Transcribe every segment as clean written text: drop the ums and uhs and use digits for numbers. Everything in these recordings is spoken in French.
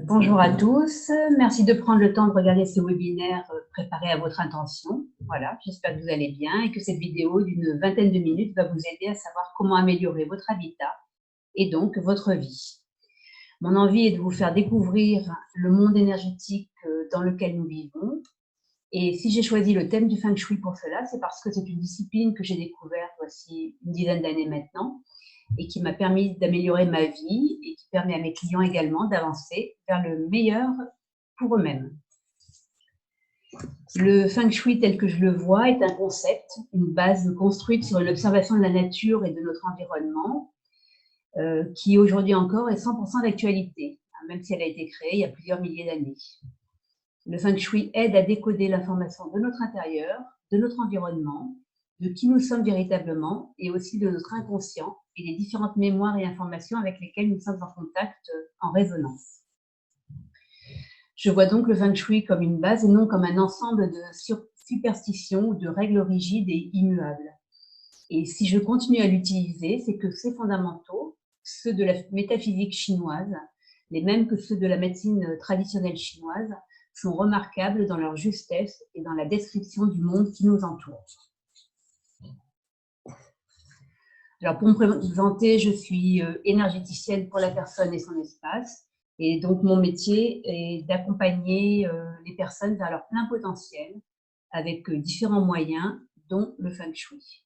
Bonjour à tous, merci de prendre le temps de regarder ce webinaire préparé à votre intention. Voilà, j'espère que vous allez bien et que cette vidéo d'une vingtaine de minutes va vous aider à savoir comment améliorer votre habitat et donc votre vie. Mon envie est de vous faire découvrir le monde énergétique dans lequel nous vivons. Et si j'ai choisi le thème du Feng Shui pour cela, c'est parce que c'est une discipline que j'ai découverte voici une dizaine d'années maintenant et qui m'a permis d'améliorer ma vie et qui permet à mes clients également d'avancer vers le meilleur pour eux-mêmes. Le Feng Shui tel que je le vois est un concept, une base construite sur l'observation de la nature et de notre environnement qui aujourd'hui encore est 100% d'actualité, même si elle a été créée il y a plusieurs milliers d'années. Le Feng Shui aide à décoder l'information de notre intérieur, de notre environnement, de qui nous sommes véritablement et aussi de notre inconscient et des différentes mémoires et informations avec lesquelles nous sommes en contact en résonance. Je vois donc le Feng Shui comme une base et non comme un ensemble de superstitions ou de règles rigides et immuables. Et si je continue à l'utiliser, c'est que ces fondamentaux, ceux de la métaphysique chinoise, les mêmes que ceux de la médecine traditionnelle chinoise, sont remarquables dans leur justesse et dans la description du monde qui nous entoure. Alors, pour me présenter, je suis énergéticienne pour la personne et son espace. Et donc, mon métier est d'accompagner les personnes vers leur plein potentiel avec différents moyens, dont le Feng Shui.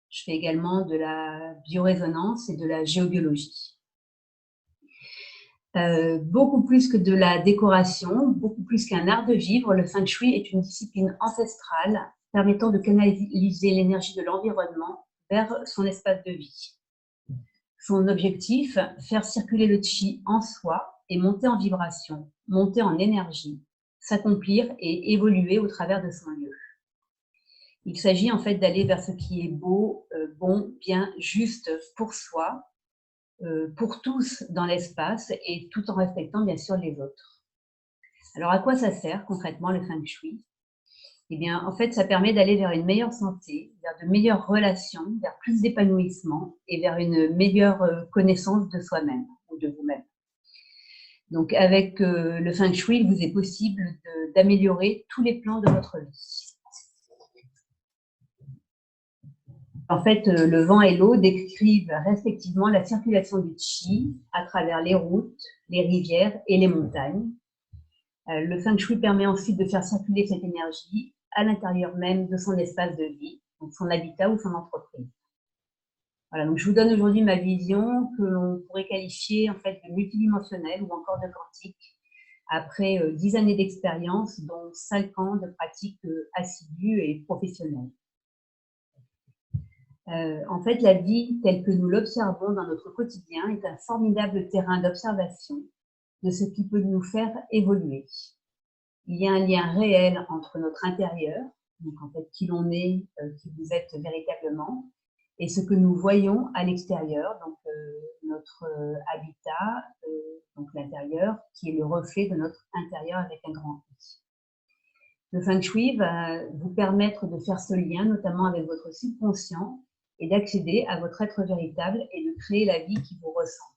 Je fais également de la biorésonance et de la géobiologie. Beaucoup plus que de la décoration, beaucoup plus qu'un art de vivre, le Feng Shui est une discipline ancestrale permettant de canaliser l'énergie de l'environnement vers son espace de vie. Son objectif, faire circuler le Qi en soi et monter en vibration, monter en énergie, s'accomplir et évoluer au travers de son lieu. Il s'agit en fait d'aller vers ce qui est beau, bon, bien, juste pour soi, pour tous dans l'espace et tout en respectant bien sûr les autres. Alors à quoi ça sert concrètement le Feng Shui? Eh bien en fait ça permet d'aller vers une meilleure santé, vers de meilleures relations, vers plus d'épanouissement et vers une meilleure connaissance de soi-même ou de vous-même. Donc avec le Feng Shui, il vous est possible d'améliorer tous les plans de votre vie. En fait, le vent et l'eau décrivent respectivement la circulation du Qi à travers les routes, les rivières et les montagnes. Le Feng Shui permet ensuite de faire circuler cette énergie à l'intérieur même de son espace de vie, donc son habitat ou son entreprise. Voilà, donc je vous donne aujourd'hui ma vision que l'on pourrait qualifier en fait de multidimensionnelle ou encore de quantique, après 10 années d'expérience, dont 5 ans de pratique assidue et professionnelle. En fait, la vie telle que nous l'observons dans notre quotidien est un formidable terrain d'observation de ce qui peut nous faire évoluer. Il y a un lien réel entre notre intérieur, donc en fait qui l'on est, qui vous êtes véritablement, et ce que nous voyons à l'extérieur, donc notre habitat, donc l'intérieur, qui est le reflet de notre intérieur avec un grand I. Le Feng Shui va vous permettre de faire ce lien, notamment avec votre subconscient, et d'accéder à votre être véritable et de créer la vie qui vous ressemble.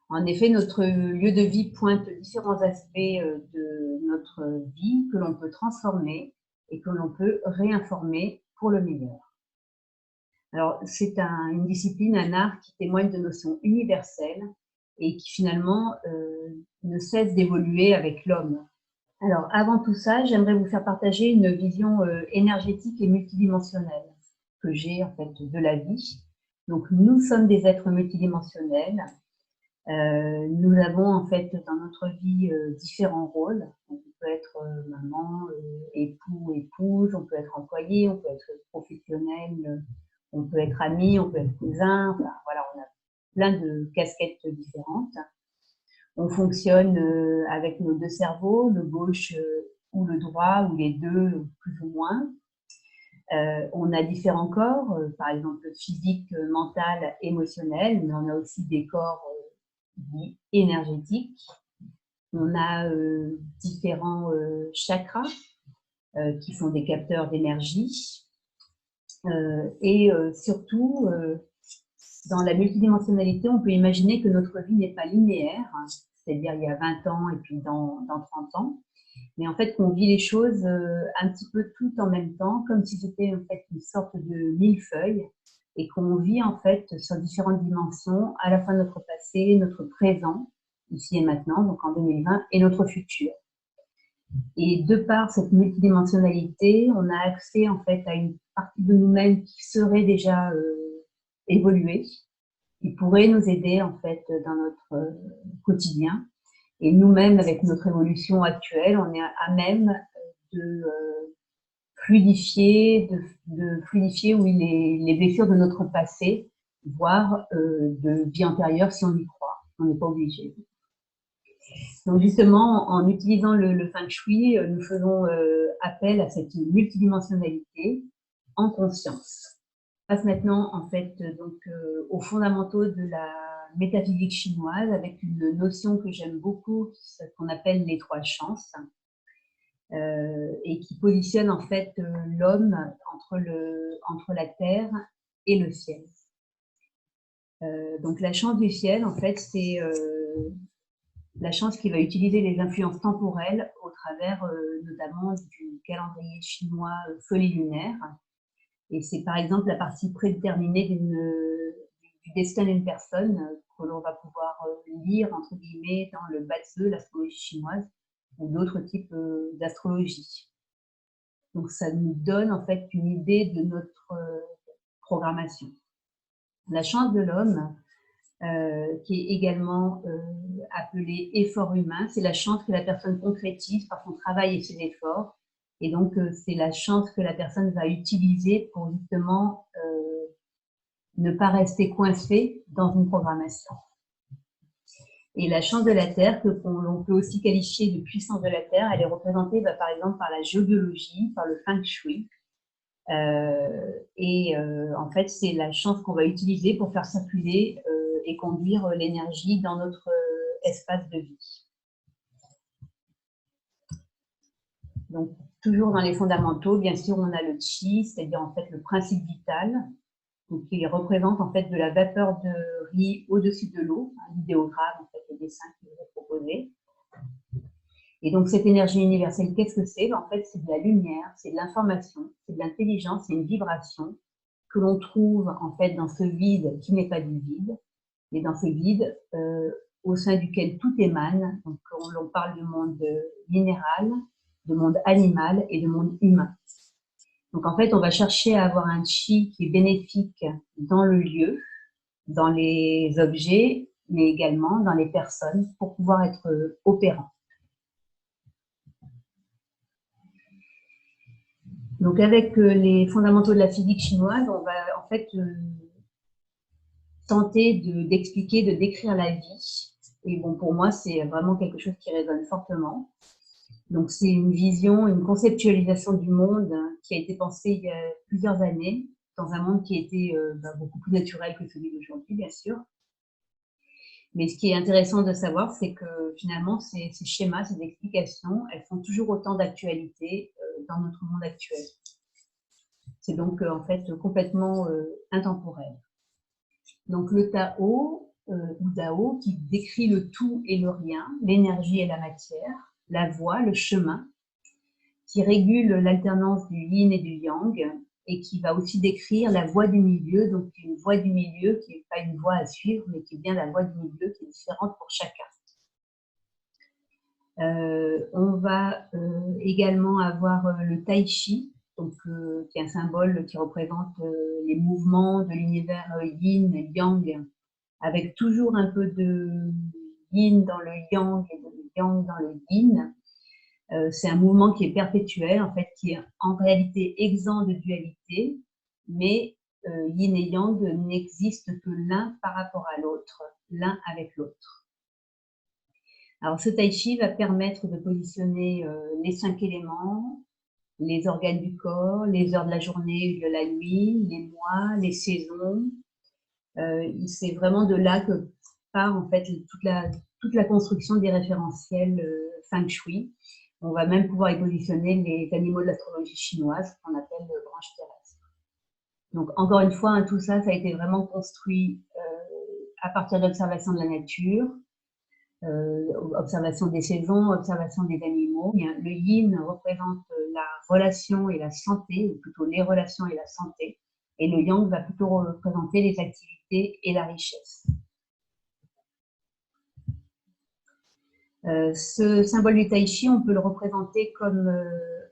En effet, notre lieu de vie pointe différents aspects de notre vie que l'on peut transformer et que l'on peut réinformer pour le meilleur. Alors, c'est une discipline, un art qui témoigne de notions universelles et qui finalement ne cesse d'évoluer avec l'homme. Alors, avant tout ça, j'aimerais vous faire partager une vision énergétique et multidimensionnelle que j'ai en fait de la vie. Donc, nous sommes des êtres multidimensionnels. Nous avons en fait dans notre vie différents rôles. Donc, on peut être maman, époux, épouse, on peut être employé, on peut être professionnel, on peut être ami, on peut être cousin. Enfin, voilà, on a plein de casquettes différentes. On fonctionne avec nos deux cerveaux, le gauche ou le droit, ou les deux, plus ou moins. On a différents corps, par exemple physique, mental, émotionnel, mais on a aussi des corps dits énergétiques. On a différents chakras qui sont des capteurs d'énergie. Et surtout, dans la multidimensionnalité, on peut imaginer que notre vie n'est pas linéaire, hein, c'est-à-dire il y a 20 ans et puis dans 30 ans, mais en fait qu'on vit les choses un petit peu toutes en même temps, comme si c'était en fait une sorte de millefeuille, et qu'on vit en fait sur différentes dimensions, à la fois notre passé, notre présent, ici et maintenant, donc en 2020, et notre futur. Et de par cette multidimensionnalité, on a accès en fait à une partie de nous-mêmes qui serait déjà évoluée, qui pourrait nous aider en fait dans notre quotidien. Et nous-mêmes, avec notre évolution actuelle, on est à même de fluidifier, oui, les blessures de notre passé, voire de vie antérieure si on y croit. On n'est pas obligé. Donc justement, en utilisant le Feng Shui, nous faisons appel à cette multidimensionnalité en conscience. On passe maintenant en fait donc aux fondamentaux de la métaphysique chinoise avec une notion que j'aime beaucoup, qu'on appelle les trois chances, et qui positionne en fait l'homme entre la terre et le ciel. Donc la chance du ciel, en fait, c'est la chance qui va utiliser les influences temporelles au travers notamment du calendrier chinois lunaire. Et c'est par exemple la partie prédéterminée du destin d'une personne que l'on va pouvoir lire, entre guillemets, dans le Bazi, l'astrologie chinoise, ou d'autres types d'astrologie. Donc ça nous donne en fait une idée de notre programmation. La chance de l'homme, qui est également appelée effort humain, c'est la chance que la personne concrétise par son travail et ses efforts. Et donc, c'est la chance que la personne va utiliser pour justement ne pas rester coincée dans une programmation. Et la chance de la Terre, que l'on peut aussi qualifier de puissance de la Terre, elle est représentée par exemple par la géobiologie, par le Feng Shui. En fait, c'est la chance qu'on va utiliser pour faire circuler et conduire l'énergie dans notre espace de vie. Donc, toujours dans les fondamentaux, bien sûr, on a le Qi, c'est-à-dire en fait le principe vital, donc qui représente en fait de la vapeur de riz au-dessus de l'eau, l'idéogramme, en fait, le dessin qui vous est proposé. Et donc, cette énergie universelle, qu'est-ce que c'est? En fait, c'est de la lumière, c'est de l'information, c'est de l'intelligence, c'est une vibration que l'on trouve en fait dans ce vide qui n'est pas du vide, mais dans ce vide au sein duquel tout émane. Donc, on parle de monde minéral, de monde animal et de monde humain. Donc, en fait, on va chercher à avoir un chi qui est bénéfique dans le lieu, dans les objets, mais également dans les personnes pour pouvoir être opérant. Donc, avec les fondamentaux de la physique chinoise, on va en fait tenter d'expliquer, de décrire la vie. Et bon, pour moi, c'est vraiment quelque chose qui résonne fortement. Donc, c'est une vision, une conceptualisation du monde qui a été pensée il y a plusieurs années, dans un monde qui était beaucoup plus naturel que celui d'aujourd'hui, bien sûr. Mais ce qui est intéressant de savoir, c'est que finalement, ces schémas, ces explications, elles font toujours autant d'actualité dans notre monde actuel. C'est donc en fait complètement intemporel. Donc le Tao, ou Dao, qui décrit le tout et le rien, l'énergie et la matière, la voie, le chemin, qui régule l'alternance du yin et du yang, et qui va aussi décrire la voie du milieu, donc une voie du milieu qui n'est pas une voie à suivre, mais qui est bien la voie du milieu, qui est différente pour chacun. On va également avoir le Tai Chi, donc, qui est un symbole qui représente les mouvements de l'univers yin et yang, avec toujours un peu de yin dans le yang et de yang dans le yin. C'est un mouvement qui est perpétuel, en fait, qui est en réalité exempt de dualité, mais yin et yang n'existent que l'un par rapport à l'autre, l'un avec l'autre. Alors, ce tai chi va permettre de positionner les 5 éléments, les organes du corps, les heures de la journée et de la nuit, les mois, les saisons. C'est vraiment de là que part en fait toute la construction des référentiels Feng Shui. On va même pouvoir y positionner les animaux de l'astrologie chinoise qu'on appelle branches terrestres. Donc, encore une fois, hein, tout ça, ça a été vraiment construit à partir d'observations de la nature, observation des saisons, observation des animaux. Le yin représente la relation et la santé, ou plutôt les relations et la santé, et le yang va plutôt représenter les activités et la richesse. Ce symbole du tai chi, on peut le représenter comme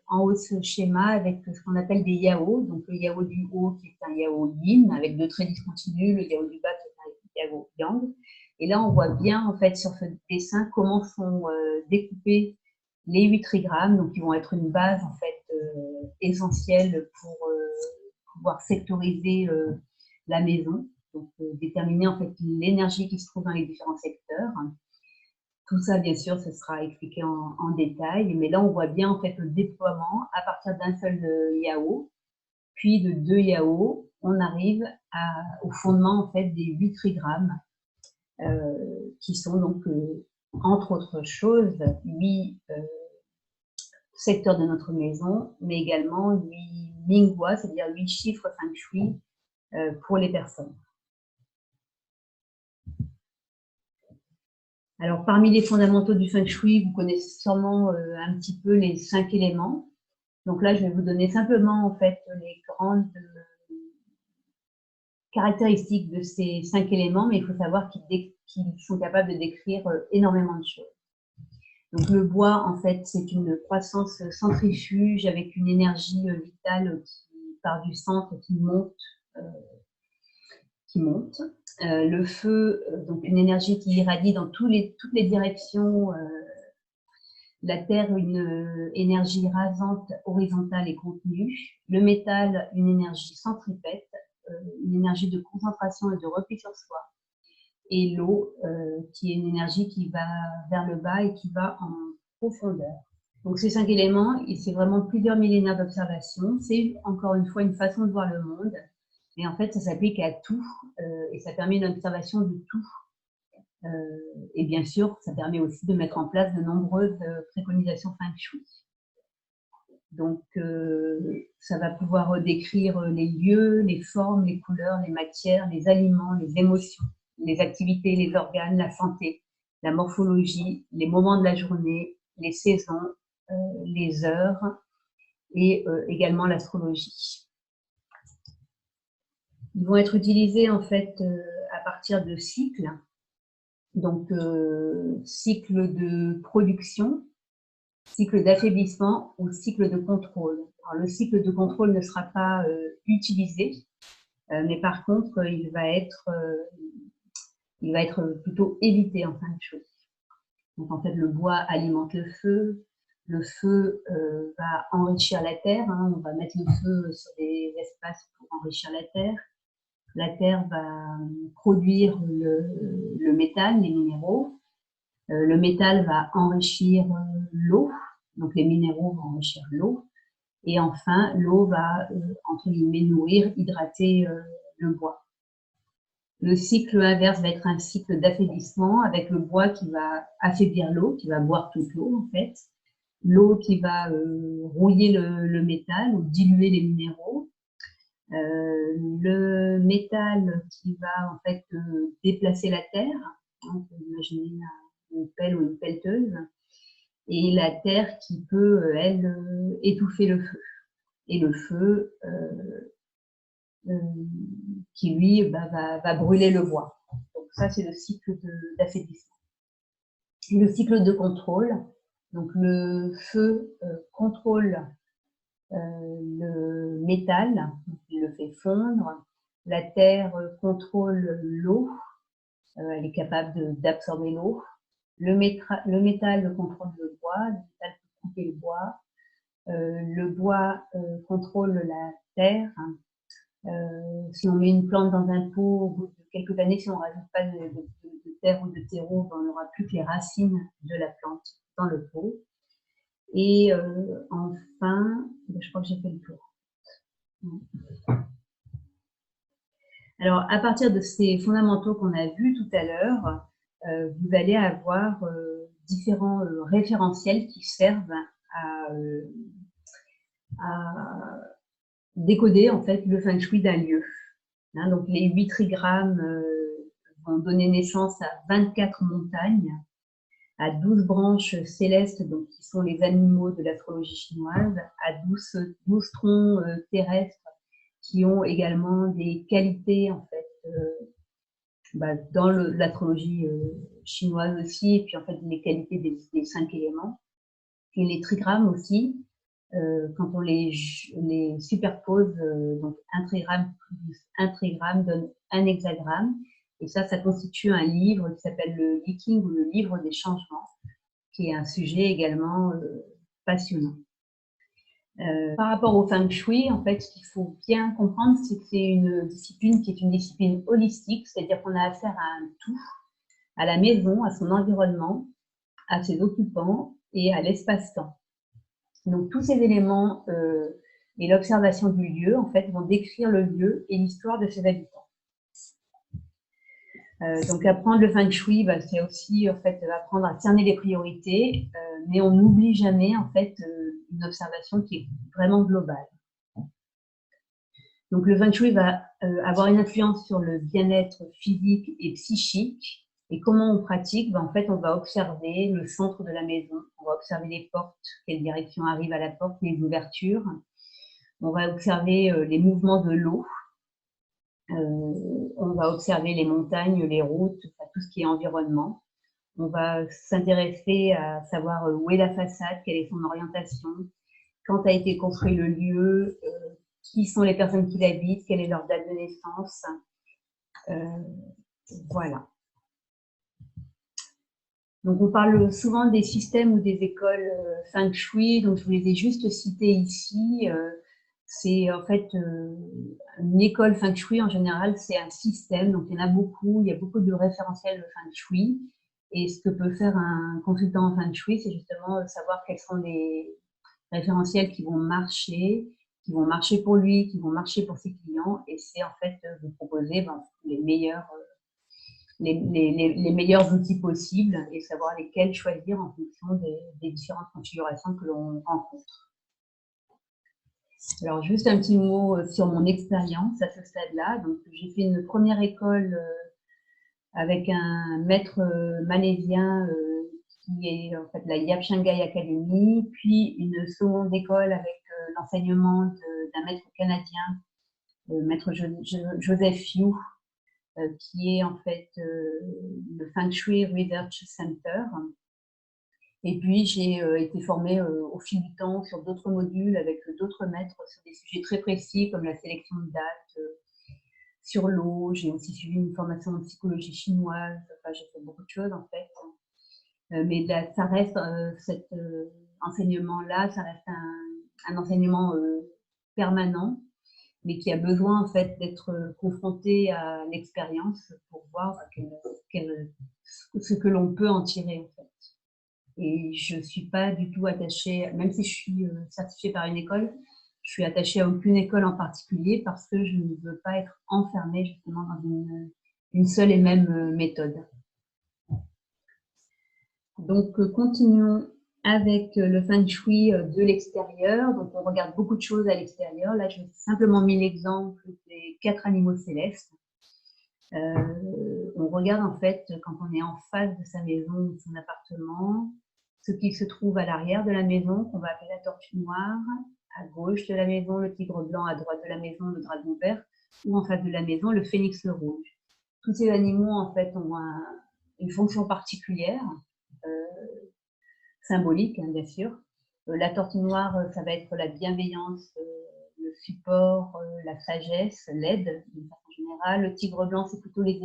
en haut de ce schéma avec ce qu'on appelle des yao. Donc le yao du haut qui est un yao yin avec 2 traits discontinus, le yao du bas qui est un yao yang. Et là, on voit bien en fait sur ce dessin comment sont découpés les 8 trigrammes, donc ils vont être une base en fait essentielle pour pouvoir sectoriser la maison, donc déterminer en fait l'énergie qui se trouve dans les différents secteurs. Tout ça, bien sûr, ce sera expliqué en détail, mais là, on voit bien en fait le déploiement à partir d'un seul yao, puis de 2 yao, on arrive au fondement en fait des 8 trigrammes, qui sont donc, entre autres choses, 8 secteurs de notre maison, mais également 8 lingua, c'est-à-dire 8 chiffres feng shui pour les personnes. Alors, parmi les fondamentaux du feng shui, vous connaissez sûrement un petit peu les 5 éléments. Donc là, je vais vous donner simplement en fait les grandes caractéristiques de ces 5 éléments, mais il faut savoir qu'ils sont capables de décrire énormément de choses. Donc le bois, en fait, c'est une croissance centrifuge avec une énergie vitale qui part du centre et qui monte. Le feu, donc une énergie qui irradie dans toutes les directions. La terre, une énergie rasante, horizontale et contenue. Le métal, une énergie centripète, une énergie de concentration et de repli sur soi. Et l'eau, qui est une énergie qui va vers le bas et qui va en profondeur. Donc ces 5 éléments, c'est vraiment plusieurs millénaires d'observation. C'est encore une fois une façon de voir le monde. Mais en fait, ça s'applique à tout et ça permet une observation de tout. Et bien sûr, ça permet aussi de mettre en place de nombreuses préconisations feng shui. Donc, ça va pouvoir décrire les lieux, les formes, les couleurs, les matières, les aliments, les émotions, les activités, les organes, la santé, la morphologie, les moments de la journée, les saisons, les heures et également l'astrologie. Ils vont être utilisés en fait à partir de cycles. Donc, cycle de production, cycle d'affaiblissement ou cycle de contrôle. Alors, le cycle de contrôle ne sera pas utilisé, mais par contre, il va être plutôt évité en fin de chose. Donc, en fait, le bois alimente le feu va enrichir la terre, hein, on va mettre le feu sur des espaces pour enrichir la terre. La terre va produire le métal, les minéraux. Le métal va enrichir l'eau, donc les minéraux vont enrichir l'eau. Et enfin, l'eau va, entre guillemets, nourrir, hydrater le bois. Le cycle inverse va être un cycle d'affaiblissement avec le bois qui va affaiblir l'eau, qui va boire toute l'eau en fait. L'eau qui va rouiller le métal ou diluer les minéraux. Le métal qui va en fait déplacer la terre, on peut imaginer une pelle ou une pelleteuse, et la terre qui peut, elle, étouffer le feu. Et le feu qui, lui, va brûler le bois. Donc ça, c'est le cycle d'affaiblissement. Le cycle de contrôle, donc le feu contrôle le métal, il le fait fondre. La terre contrôle l'eau, elle est capable d'absorber l'eau. Le métal contrôle le bois, le métal peut couper le bois. Le bois contrôle la terre. Si on met une plante dans un pot, au bout de quelques années, si on ne rajoute pas de terre ou de terreau, on n'aura plus que les racines de la plante dans le pot. Et enfin, je crois que j'ai fait le tour. Alors, à partir de ces fondamentaux qu'on a vus tout à l'heure, vous allez avoir différents référentiels qui servent à décoder en fait le feng shui d'un lieu. Hein, donc les 8 trigrammes vont donner naissance à 24 montagnes, à 12 branches célestes, donc qui sont les animaux de l'astrologie chinoise, à 12 troncs terrestres qui ont également des qualités en fait dans l'astrologie chinoise aussi, et puis en fait les qualités des 5 éléments. Et les trigrammes aussi, quand on les superpose, donc un trigramme plus un trigramme donne un hexagramme. Et ça constitue un livre qui s'appelle le I Ching ou le livre des changements, qui est un sujet également passionnant. Par rapport au feng shui, en fait, ce qu'il faut bien comprendre, c'est que c'est une discipline qui est une discipline holistique, c'est-à-dire qu'on a affaire à un tout, à la maison, à son environnement, à ses occupants et à l'espace-temps. Donc tous ces éléments et l'observation du lieu, en fait, vont décrire le lieu et l'histoire de ses habitants. Donc apprendre le feng shui, c'est aussi en fait apprendre à cerner les priorités, mais on n'oublie jamais en fait une observation qui est vraiment globale. Donc le feng shui va avoir une influence sur le bien-être physique et psychique. Et comment on pratique? En fait, on va observer le centre de la maison, on va observer les portes, quelle direction arrive à la porte, les ouvertures. On va observer les mouvements de l'eau. On va observer les montagnes, les routes, tout ce qui est environnement. On va s'intéresser à savoir où est la façade, quelle est son orientation, quand a été construit le lieu, qui sont les personnes qui l'habitent, quelle est leur date de naissance. Voilà. Donc on parle souvent des systèmes ou des écoles feng shui, donc je vous les ai juste cités ici. C'est en fait une école feng shui en général, c'est un système, donc il y en a beaucoup, il y a beaucoup de référentiels de feng shui. Et ce que peut faire un consultant en feng shui, c'est justement savoir quels sont les référentiels qui vont marcher pour lui, qui vont marcher pour ses clients, et c'est en fait vous proposer les meilleurs outils possibles et savoir lesquels choisir en fonction des différentes configurations que l'on rencontre. Alors, juste un petit mot sur mon expérience à ce stade-là. Donc, j'ai fait une première école avec un maître malaisien qui est en fait la Yap Shanghai Academy, puis une seconde école avec l'enseignement d'un maître canadien, maître Joseph Yu, qui est en fait le Feng Shui Research Center. Et puis, j'ai été formée au fil du temps sur d'autres modules avec d'autres maîtres sur des sujets très précis comme la sélection de dates, sur l'eau. J'ai aussi suivi une formation en psychologie chinoise. Enfin, j'ai fait beaucoup de choses en fait. Mais là, ça reste cet enseignement-là, ça reste un enseignement permanent, mais qui a besoin en fait d'être confronté à l'expérience pour voir ce que l'on peut en tirer en fait. Et je ne suis pas du tout attachée, même si je suis certifiée par une école, je suis attachée à aucune école en particulier parce que je ne veux pas être enfermée justement dans une seule et même méthode. Donc, continuons avec le feng shui de l'extérieur. Donc, on regarde beaucoup de choses à l'extérieur. Là, je vais simplement mis l'exemple des 4 animaux célestes. On regarde en fait quand on est en face de sa maison ou de son appartement, ce qui se trouve à l'arrière de la maison, qu'on va appeler la tortue noire, à gauche de la maison, le tigre blanc, à droite de la maison, le dragon vert, ou en face de la maison, le phénix rouge. Tous ces animaux en fait ont une fonction particulière, symbolique hein, bien sûr. La tortue noire, ça va être la bienveillance, le support, la sagesse, l'aide d'une façon générale. Le tigre blanc, c'est plutôt les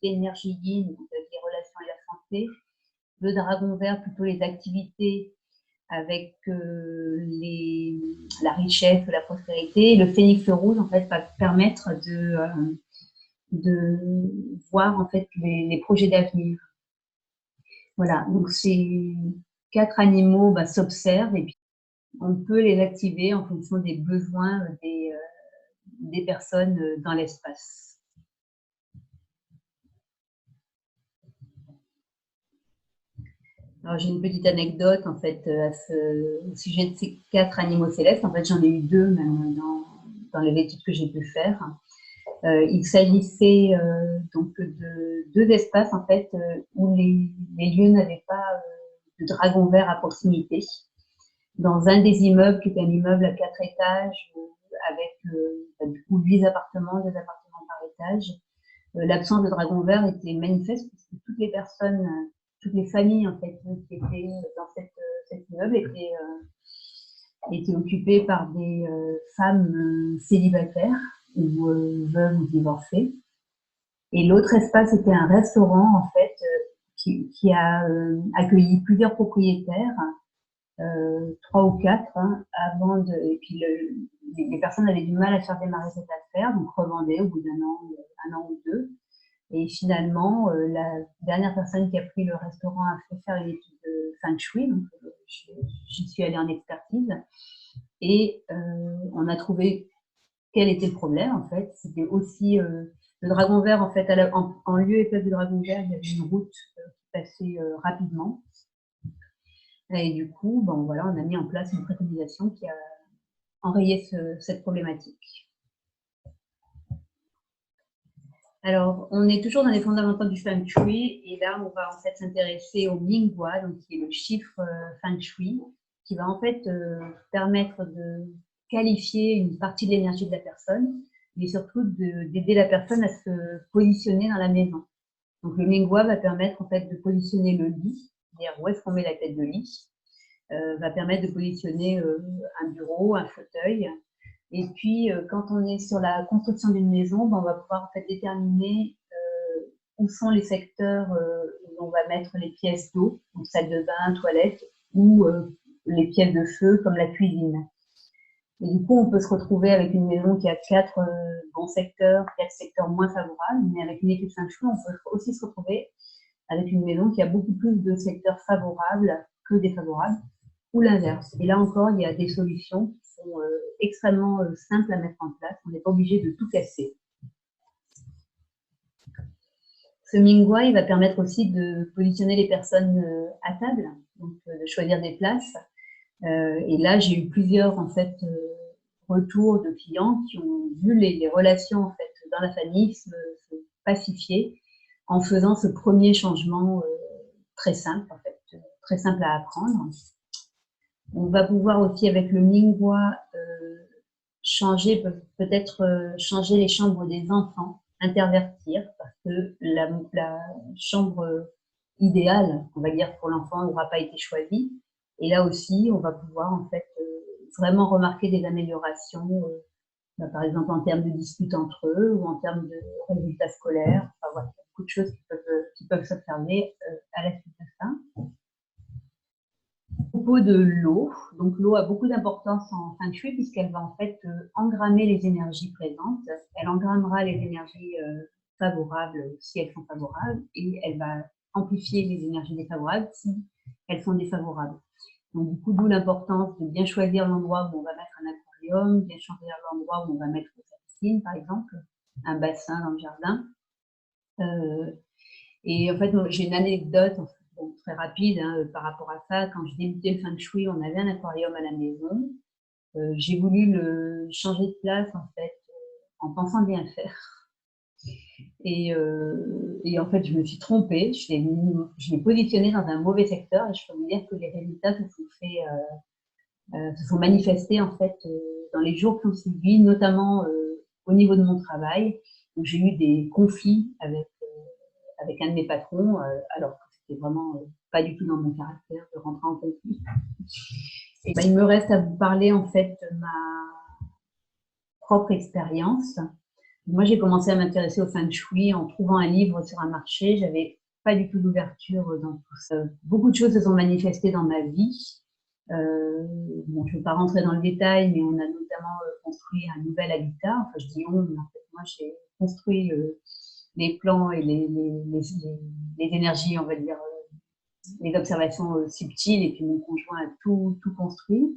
énergies yin, donc les relations et la santé. Le dragon vert, plutôt les activités avec la richesse, la prospérité. Et le phénix rouge, en fait, va permettre de voir en fait les projets d'avenir. Voilà, donc ces 4 animaux s'observent et puis on peut les activer en fonction des besoins des personnes dans l'espace. Alors j'ai une petite anecdote en fait au sujet de ces 4 animaux célestes. En fait, j'en ai eu 2 même dans les études que j'ai pu faire. Il s'agissait donc de 2 espaces en fait où les lieux n'avaient pas de dragon vert à proximité. Dans un des immeubles, qui était un immeuble à 4 étages, avec du coup 8 appartements, 2 appartements par étage, l'absence de dragon vert était manifeste puisque toutes les personnes, toutes les familles en fait qui étaient dans cet immeuble étaient occupées par des femmes célibataires ou veuves ou divorcées. Et l'autre espace était un restaurant en fait qui a accueilli plusieurs propriétaires, 3 ou 4, hein, et puis les personnes avaient du mal à faire démarrer cette affaire, donc revendaient au bout un an ou 2. Et finalement, la dernière personne qui a pris le restaurant a fait faire une étude de Feng Shui, donc j'y suis allée en expertise, et on a trouvé quel était le problème en fait. C'était aussi le dragon vert en fait, en lieu et place du dragon vert, il y avait une route qui passait rapidement. Et du coup, bon, voilà, on a mis en place une préconisation qui a enrayé cette problématique. Alors, on est toujours dans les fondamentaux du Feng Shui, et là, on va en fait s'intéresser au Minghua, donc qui est le chiffre Feng Shui, qui va en fait permettre de qualifier une partie de l'énergie de la personne, mais surtout d'aider la personne à se positionner dans la maison. Donc, le Minghua va permettre en fait de positionner le lit, c'est-à-dire où est-ce qu'on met la tête de lit, va permettre de positionner un bureau, un fauteuil. Et puis, quand on est sur la construction d'une maison, ben, on va pouvoir en fait déterminer où sont les secteurs où on va mettre les pièces d'eau, donc salle de bain, toilette, ou les pièces de feu comme la cuisine. Et du coup, on peut se retrouver avec une maison qui a 4 bons secteurs, 4 secteurs moins favorables, mais avec une équipe Feng Shui, on peut aussi se retrouver avec une maison qui a beaucoup plus de secteurs favorables que défavorables, ou l'inverse. Et là encore, il y a des solutions qui sont extrêmement simples à mettre en place. On n'est pas obligé de tout casser. Ce Minghua, il va permettre aussi de positionner les personnes à table, donc de choisir des places. Et là, j'ai eu plusieurs en fait retours de clients qui ont vu les relations en fait dans la famille se pacifier en faisant ce premier changement très simple en fait, très simple à apprendre. On va pouvoir aussi avec le Minghua changer peut-être changer les chambres des enfants, intervertir, parce que la chambre idéale, on va dire pour l'enfant, n'aura pas été choisie. Et là aussi, on va pouvoir en fait vraiment remarquer des améliorations, par exemple en termes de disputes entre eux ou en termes de résultats scolaires. Enfin, voilà, il y a beaucoup de choses qui peuvent s'observer à la suite de ça. À propos de l'eau, donc l'eau a beaucoup d'importance en Feng Shui puisqu'elle va en fait engrammer les énergies présentes. Elle engrammera les énergies favorables si elles sont favorables et elle va amplifier les énergies défavorables si elles sont défavorables. Donc du coup, d'où l'importance de bien choisir l'endroit où on va mettre un aquarium, bien choisir l'endroit où on va mettre sa piscine, par exemple, un bassin dans le jardin. Et en fait, j'ai une anecdote bon, très rapide hein, par rapport à ça. Quand je débutais le Feng Shui, on avait un aquarium à la maison. J'ai voulu le changer de place en fait, en pensant bien faire. Et en fait, je me suis trompée. Je l'ai positionné dans un mauvais secteur et je peux vous dire que les résultats se sont manifestés en fait dans les jours qui ont suivi, notamment au niveau de mon travail, où j'ai eu des conflits avec un de mes patrons, alors que c'était vraiment pas du tout dans mon caractère de rentrer en conflit. Et ben, il me reste à vous parler en fait de ma propre expérience. Moi, j'ai commencé à m'intéresser au Feng Shui en trouvant un livre sur un marché. J'avais pas du tout d'ouverture dans tout ça. Beaucoup de choses se sont manifestées dans ma vie. Bon, je ne vais pas rentrer dans le détail, mais on a notamment construit un nouvel habitat. Enfin, je dis on, mais en fait, moi, j'ai construit les plans et les énergies, on va dire, les observations subtiles, et puis mon conjoint a tout construit.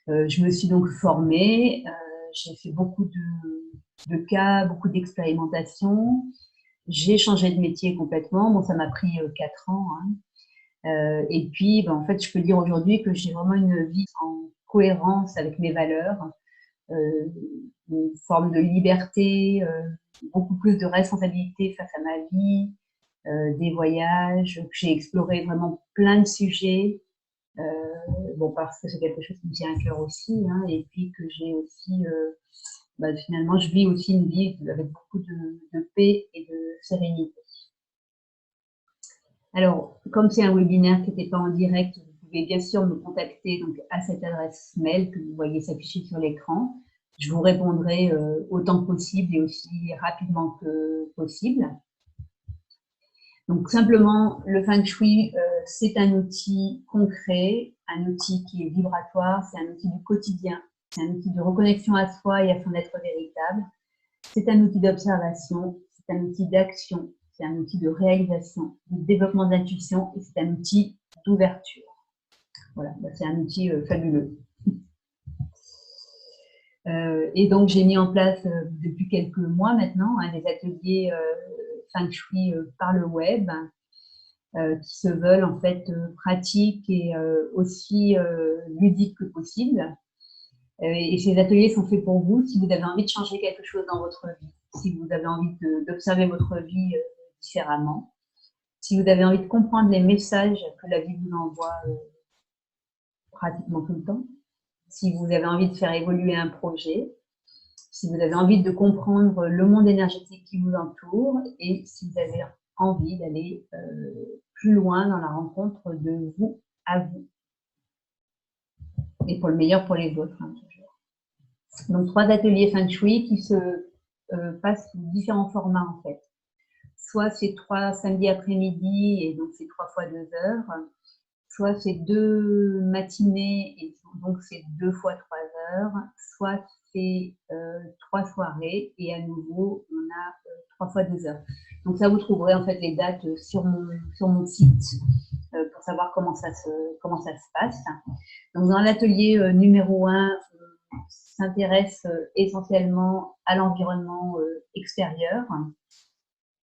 Je me suis donc formée, j'ai fait beaucoup de cas, beaucoup d'expérimentations. J'ai changé de métier complètement. Bon, ça m'a pris 4 ans. Hein. Et puis, ben, en fait, je peux dire aujourd'hui que j'ai vraiment une vie en cohérence avec mes valeurs, une forme de liberté, beaucoup plus de responsabilité face à ma vie, des voyages, que j'ai exploré vraiment plein de sujets, bon, parce que c'est quelque chose qui me tient à cœur aussi, hein, et puis que j'ai aussi, finalement, je vis aussi une vie avec beaucoup de paix et de sérénité. Alors, comme c'est un webinaire qui n'était pas en direct, vous pouvez bien sûr me contacter donc, à cette adresse mail que vous voyez s'afficher sur l'écran. Je vous répondrai autant que possible et aussi rapidement que possible. Donc, simplement, le Feng Shui, c'est un outil concret, un outil qui est vibratoire, c'est un outil du quotidien, c'est un outil de reconnexion à soi et à son être véritable. C'est un outil d'observation, c'est un outil d'action, c'est un outil de réalisation, de développement d'intuition et c'est un outil d'ouverture. Voilà, c'est un outil fabuleux. Et donc, j'ai mis en place depuis quelques mois maintenant des ateliers Feng Shui par le web qui se veulent en fait pratiques et aussi ludiques que possible. Et ces ateliers sont faits pour vous si vous avez envie de changer quelque chose dans votre vie, si vous avez envie d'observer votre vie différemment, si vous avez envie de comprendre les messages que la vie vous envoie pratiquement tout le temps, si vous avez envie de faire évoluer un projet, si vous avez envie de comprendre le monde énergétique qui vous entoure et si vous avez envie d'aller plus loin dans la rencontre de vous à vous. Et pour le meilleur pour les autres, hein, toujours. Donc, 3 ateliers Feng Shui qui se passent sous différents formats en fait. Soit c'est 3 samedis après-midi et donc c'est 3 fois 2 heures, soit c'est 2 matinées et donc c'est 2 fois 3 heures, soit c'est 3 soirées et à nouveau on a 3 fois 2 heures. Donc ça vous trouverez en fait les dates sur mon site pour savoir comment ça se passe. Donc dans l'atelier numéro 1, on s'intéresse essentiellement à l'environnement extérieur.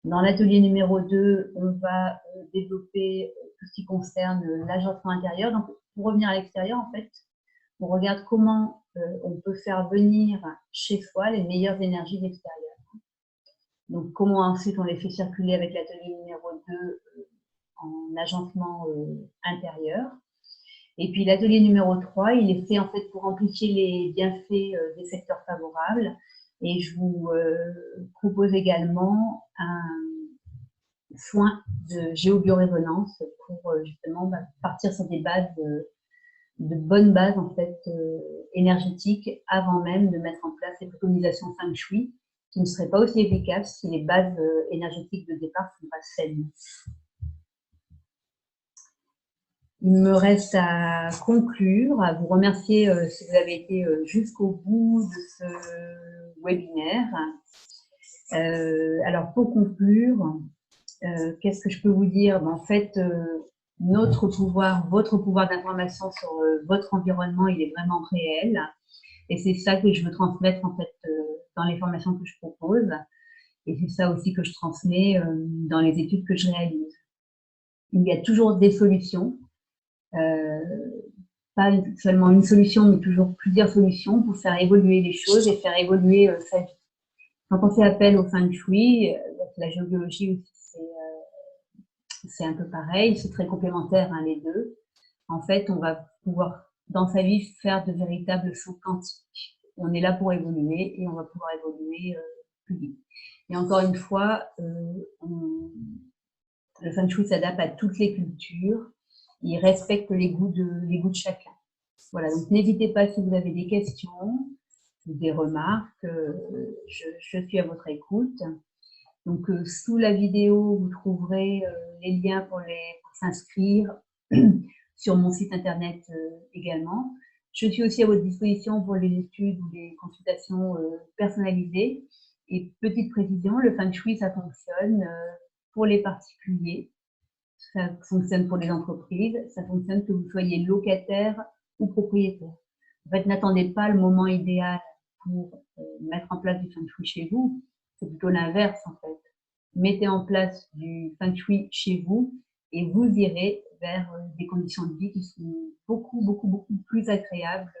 Dans l'atelier numéro 2, on va développer tout ce qui concerne l'agencement intérieur. Donc, pour revenir à l'extérieur, en fait, on regarde comment on peut faire venir chez soi les meilleures énergies de l'extérieur. Donc, comment ensuite on les fait circuler avec l'atelier numéro 2 en agencement intérieur. Et puis, l'atelier numéro 3, il est fait en fait pour amplifier les bienfaits des secteurs favorables. Et je vous propose également un soin de géobioresonance pour justement partir sur des bases, de bonnes bases en fait énergétiques avant même de mettre en place les préconisations Feng Shui qui ne seraient pas aussi efficaces si les bases énergétiques de départ ne sont pas saines. Il me reste à conclure, à vous remercier si vous avez été jusqu'au bout de ce webinaire. Alors pour conclure, qu'est-ce que je peux vous dire? En fait, notre pouvoir, votre pouvoir d'information sur votre environnement, il est vraiment réel. Et c'est ça que je veux transmettre en fait dans les formations que je propose. Et c'est ça aussi que je transmets dans les études que je réalise. Il y a toujours des solutions. Pas seulement une solution, mais toujours plusieurs solutions pour faire évoluer les choses et faire évoluer sa vie. Quand on fait appel au Feng Shui, la géobiologie aussi, c'est un peu pareil, c'est très complémentaire hein, les deux. En fait, on va pouvoir dans sa vie faire de véritables sauts quantiques. On est là pour évoluer et on va pouvoir évoluer plus vite. Et encore une fois, le Feng Shui s'adapte à toutes les cultures. Il respecte les goûts de chacun. Voilà, donc n'hésitez pas si vous avez des questions, des remarques, je suis à votre écoute. Donc sous la vidéo, vous trouverez les liens pour s'inscrire sur mon site internet également. Je suis aussi à votre disposition pour les études ou les consultations personnalisées. Et petite précision, le Feng Shui, ça fonctionne pour les particuliers, ça fonctionne pour les entreprises, ça fonctionne que vous soyez locataire ou propriétaire. En fait, n'attendez pas le moment idéal pour mettre en place du Feng Shui chez vous, c'est plutôt l'inverse en fait. Mettez en place du Feng Shui chez vous et vous irez vers des conditions de vie qui sont beaucoup plus agréables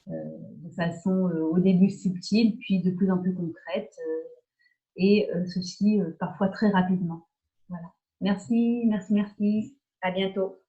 de façon au début subtile, puis de plus en plus concrète, et ceci parfois très rapidement. Voilà. Merci, merci, merci. À bientôt.